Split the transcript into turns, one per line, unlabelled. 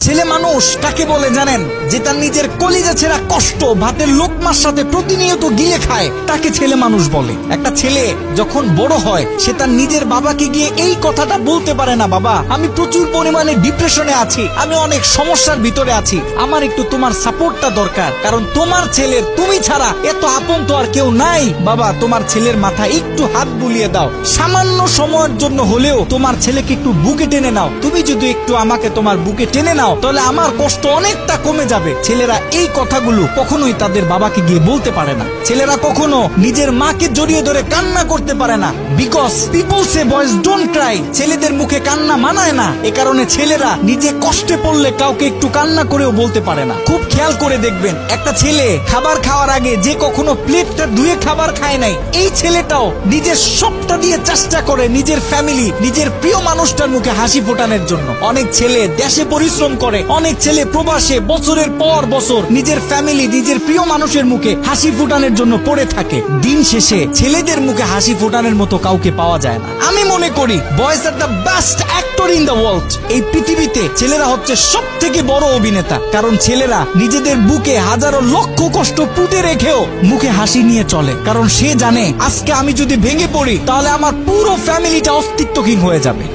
ছেলে মানুষ কাকে বলে জানেন? যে তার নিজের কলিজা ছেঁড়া কষ্ট ভাতের লোকমার সাথে প্রতিনিয়ত গিলে খায়, তাকে ছেলে মানুষ বলে। একটা ছেলে যখন বড় হয় সে তার নিজের বাবাকে গিয়ে এই কথাটা বলতে পারে না, বাবা আমি প্রচুর পরিমাণে ডিপ্রেশনে আছি, আমি অনেক সমস্যার ভিতরে আছি, আমার একটু তোমার সাপোর্টটা দরকার, কারণ তোমার ছেলের তুমি ছাড়া এত আপন তো আর কেউ নাই। বাবা তোমার ছেলের মাথায় একটু হাত বুলিয়ে দাও, সামান্য সময়ের জন্য হলেও তোমার ছেলেকে একটু বুকে টেনে নাও। তুমি যদি একটু আমাকে তোমার বুকে টেনে নাও তাহলে আমার কষ্ট অনেকটা কমে যাবে। ছেলেরা এই কথাগুলো কখনোই তাদের বাবাকে গিয়ে বলতে পারে না। ছেলেরা কখনো নিজের মাকে জড়িয়ে ধরে কান্না করতে পারে না, because people say boys don't Cry. ছেলেদের মুখে কান্না মানায় না, এ কারণে ছেলেরা নিজে কষ্টে পড়লে কাউকে একটু কান্না করেও বলতে পারে না। খুব খেয়াল করে দেখবেন, একটা ছেলে খাবার খাওয়ার আগে যে কখনো প্লেটটা ধুয়ে খাবার খায় নাই, এই ছেলেটাও নিজের সবটা দিয়ে চেষ্টা করে নিজের ফ্যামিলি, নিজের প্রিয় মানুষটার মুখে হাসি ফোটানোর জন্য। অনেক ছেলে দেশে পরিশ্রম করে, অনেক ছেলে প্রবাসে বছরের পর বছর নিজের ফ্যামিলি, নিজের প্রিয় মানুষের মুখে হাসি ফোটানোর জন্য পড়ে থাকে। দিন শেষে ছেলেদের মুখে হাসি ফোটানোর মতো কাউকে পাওয়া যায় না। আমি মনে করি boys are the best actor in the world. এই পৃথিবীতে ছেলেরা হচ্ছে সব থেকে বড় অভিনেতা, কারণ ছেলেরা নিজেদের বুকে হাজারো লক্ষ কষ্ট পুঁতে রেখেও মুখে হাসি নিয়ে চলে, কারণ সে জানে আজকে আমি যদি ভেঙে পড়ি তাহলে আমার পুরো ফ্যামিলিটা অস্তিত্বহীন হয়ে যাবে।